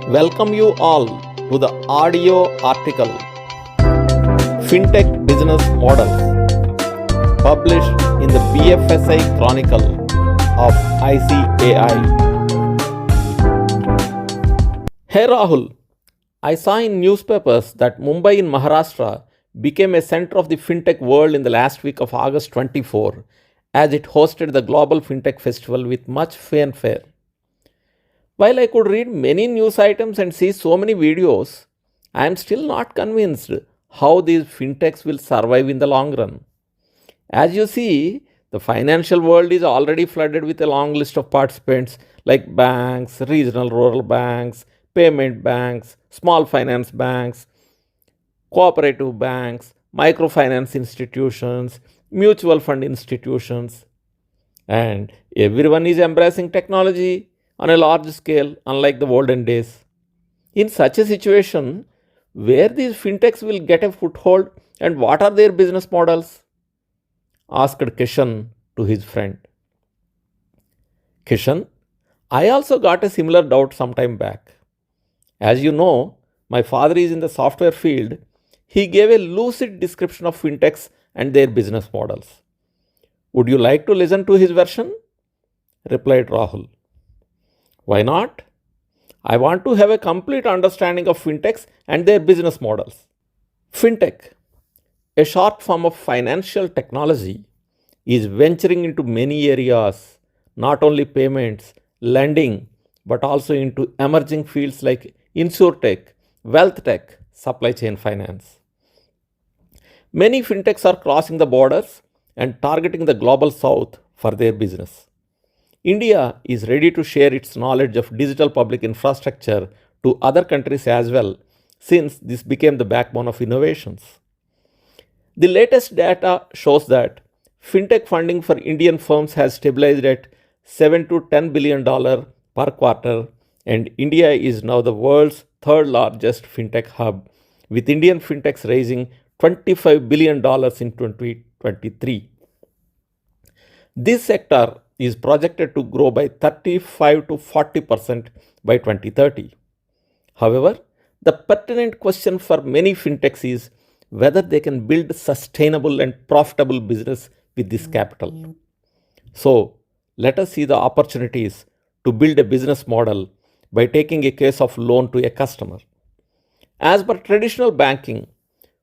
Welcome you all to the audio article Fintech Business Models published in the BFSI Chronicle of ICAI. Hey Rahul, I saw in newspapers that Mumbai in Maharashtra became a center of the fintech world in the last week of August 24 as it hosted the Global Fintech Festival with much fanfare. While I could read many news items and see so many videos, I am still not convinced how these fintechs will survive in the long run. As you see, the financial world is already flooded with a long list of participants like banks, regional rural banks, payment banks, small finance banks, cooperative banks, microfinance institutions, mutual fund institutions, and everyone is embracing technology on a large scale, unlike the olden days. In such a situation, where these fintechs will get a foothold and what are their business models? Asked Kishan to his friend. Kishan, I also got a similar doubt some time back. As you know, my father is in the software field. He gave a lucid description of fintechs and their business models. Would you like to listen to his version? Replied Rahul. Why not? I want to have a complete understanding of fintechs and their business models. Fintech, a short form of financial technology, is venturing into many areas, not only payments, lending, but also into emerging fields like insurtech, wealth tech, supply chain finance. Many fintechs are crossing the borders and targeting the global south for their business. India is ready to share its knowledge of digital public infrastructure to other countries as well, since this became the backbone of innovations. The latest data shows that fintech funding for Indian firms has stabilized at $7 to $10 billion per quarter, and India is now the world's third largest fintech hub, with Indian fintechs raising $25 billion in 2023. This sector is projected to grow by 35 to 40% by 2030. However, the pertinent question for many fintechs is whether they can build sustainable and profitable business with this capital. So, let us see the opportunities to build a business model by taking a case of loan to a customer. As per traditional banking,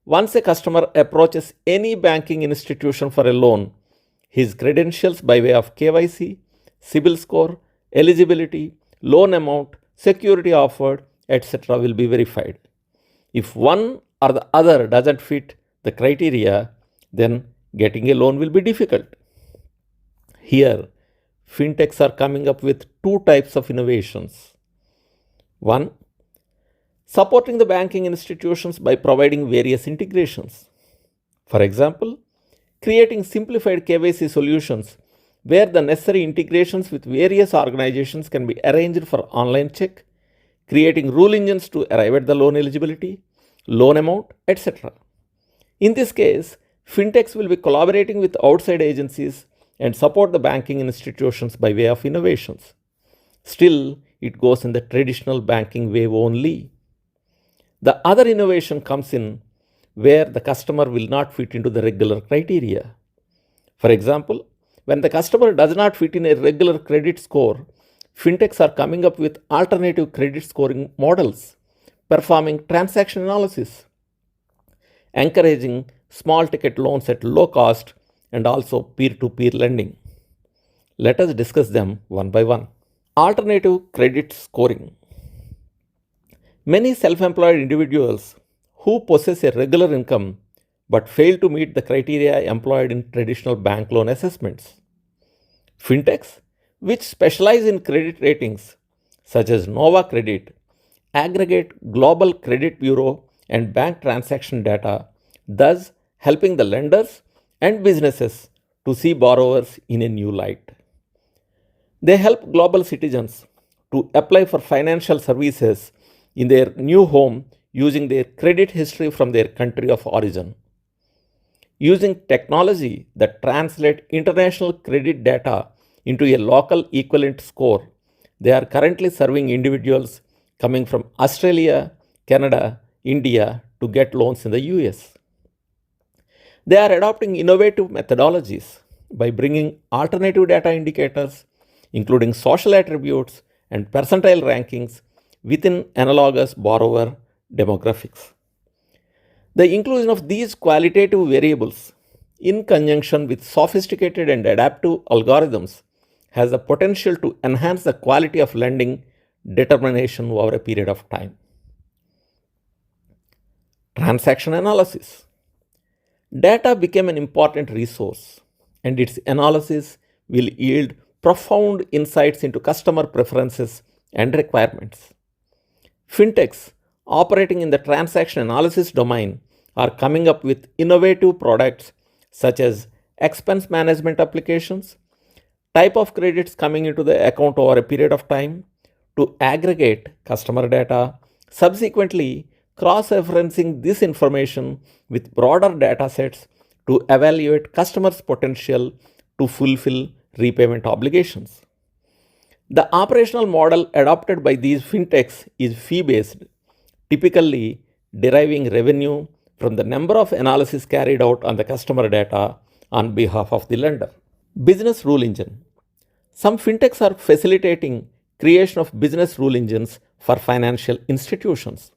once a customer approaches any banking institution for a loan, his credentials by way of KYC, CIBIL score, eligibility, loan amount, security offered, etc. will be verified. If one or the other doesn't fit the criteria, then getting a loan will be difficult. Here, fintechs are coming up with two types of innovations. One, supporting the banking institutions by providing various integrations. For example, creating simplified KYC solutions where the necessary integrations with various organizations can be arranged for online check, creating rule engines to arrive at the loan eligibility, loan amount, etc. In this case, fintechs will be collaborating with outside agencies and support the banking institutions by way of innovations. Still, it goes in the traditional banking way only. The other innovation comes in where the customer will not fit into the regular criteria. For example, when the customer does not fit in a regular credit score, fintechs are coming up with alternative credit scoring models, performing transaction analysis, encouraging small ticket loans at low cost, and also peer-to-peer lending. Let us discuss them one by one. Alternative credit scoring. Many self-employed individuals who possess a regular income but fail to meet the criteria employed in traditional bank loan assessments. Fintechs, which specialize in credit ratings such as Nova Credit, aggregate global credit bureau and bank transaction data, thus helping the lenders and businesses to see borrowers in a new light. They help global citizens to apply for financial services in their new home using their credit history from their country of origin. Using technology that translates international credit data into a local equivalent score, they are currently serving individuals coming from Australia, Canada, India to get loans in the US. They are adopting innovative methodologies by bringing alternative data indicators, including social attributes and percentile rankings within analogous borrower demographics. The inclusion of these qualitative variables in conjunction with sophisticated and adaptive algorithms has the potential to enhance the quality of lending determination over a period of time. Transaction analysis. Data became an important resource, and its analysis will yield profound insights into customer preferences and requirements. Fintechs operating in the transaction analysis domain are coming up with innovative products such as expense management applications, type of credits coming into the account over a period of time to aggregate customer data, subsequently cross-referencing this information with broader data sets to evaluate customers' potential to fulfill repayment obligations. The operational model adopted by these fintechs is fee-based, typically deriving revenue from the number of analyses carried out on the customer data on behalf of the lender. Business rule engine. Some fintechs are facilitating creation of business rule engines for financial institutions.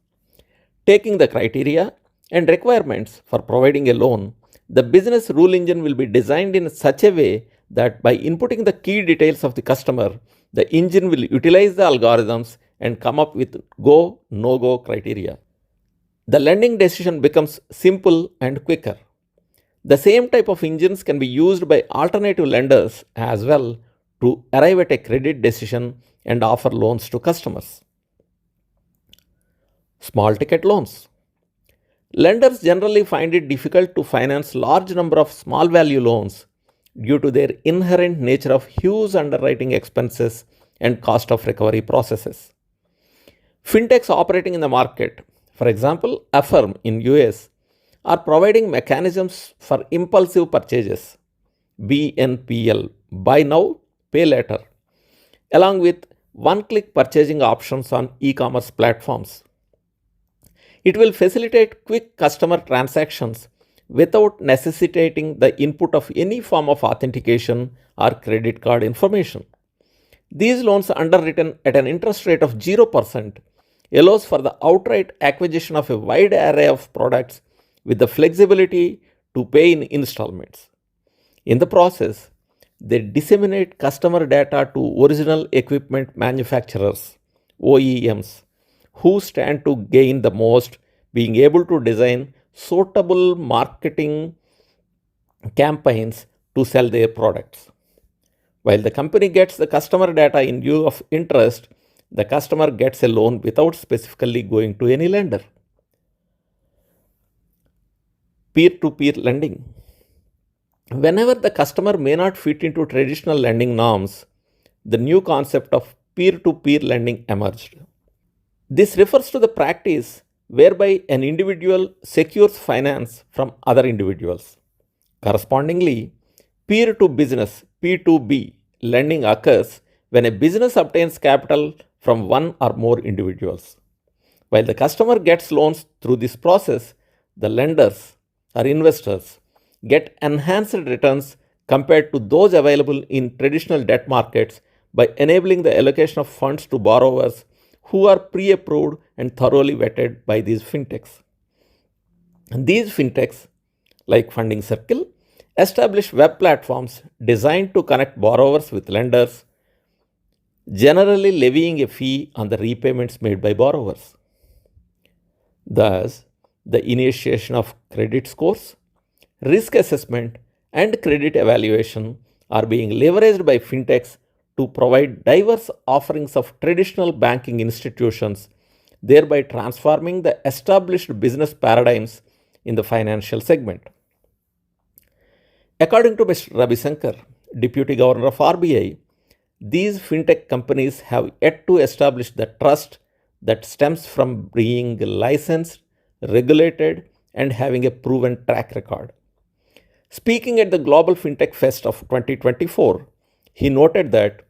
Taking the criteria and requirements for providing a loan, the business rule engine will be designed in such a way that by inputting the key details of the customer, the engine will utilize the algorithms and come up with go, no-go criteria. The lending decision becomes simple and quicker. The same type of engines can be used by alternative lenders as well to arrive at a credit decision and offer loans to customers. Small ticket loans. Lenders generally find it difficult to finance large number of small value loans due to their inherent nature of huge underwriting expenses and cost of recovery processes. Fintechs operating in the market, for example, Affirm in US, are providing mechanisms for impulsive purchases, BNPL, buy now, pay later, along with one-click purchasing options on e-commerce platforms. It will facilitate quick customer transactions without necessitating the input of any form of authentication or credit card information. These loans underwritten at an interest rate of 0% allows for the outright acquisition of a wide array of products with the flexibility to pay in installments. In the process, they disseminate customer data to original equipment manufacturers, OEMs, who stand to gain the most, being able to design suitable marketing campaigns to sell their products. While the company gets the customer data in lieu of interest, the customer gets a loan without specifically going to any lender. Peer-to-peer lending. Whenever the customer may not fit into traditional lending norms, the new concept of peer-to-peer lending emerged. This refers to the practice whereby an individual secures finance from other individuals. Correspondingly, peer-to-business (P2B) lending occurs when a business obtains capital from one or more individuals. While the customer gets loans through this process, the lenders or investors get enhanced returns compared to those available in traditional debt markets by enabling the allocation of funds to borrowers who are pre-approved and thoroughly vetted by these fintechs. These fintechs, like Funding Circle, establish web platforms designed to connect borrowers with lenders, generally levying a fee on the repayments made by borrowers. Thus, the initiation of credit scores, risk assessment, and credit evaluation are being leveraged by fintechs to provide diverse offerings of traditional banking institutions, thereby transforming the established business paradigms in the financial segment. According to Mr. Ravi Shankar, Deputy Governor of RBI, these fintech companies have yet to establish the trust that stems from being licensed, regulated, and having a proven track record. Speaking at the Global Fintech Fest of 2024, he noted that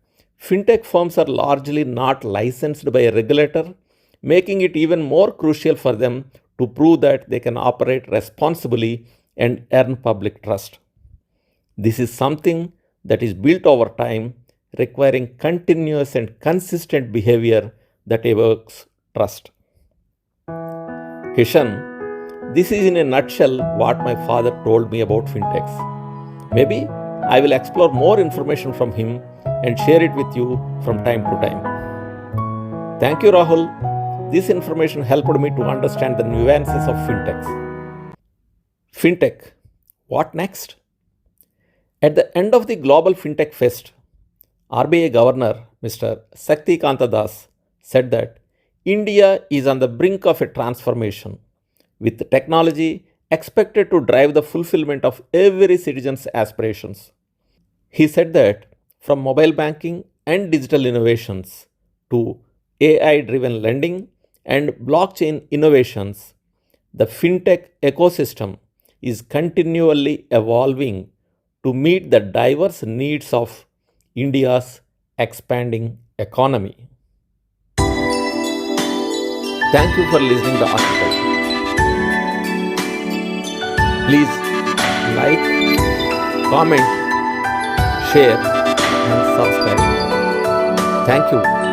fintech firms are largely not licensed by a regulator making it even more crucial for them to prove that they can operate responsibly and earn public trust. This is something that is built over time, requiring continuous and consistent behavior that evokes trust. Kishan, this is in a nutshell what my father told me about fintechs. Maybe I will explore more information from him and share it with you from time to time. Thank you, Rahul. This information helped me to understand the nuances of fintechs. Fintech, what next? At the end of the Global Fintech Fest, RBI Governor Mr. Sakti Kanta Das said that India is on the brink of a transformation, with technology expected to drive the fulfillment of every citizen's aspirations. He said that from mobile banking and digital innovations to AI driven lending and blockchain innovations, the fintech ecosystem is continually evolving to meet the diverse needs of India's expanding economy. Thank you for listening to the article. Please like, comment, share and subscribe. Thank you.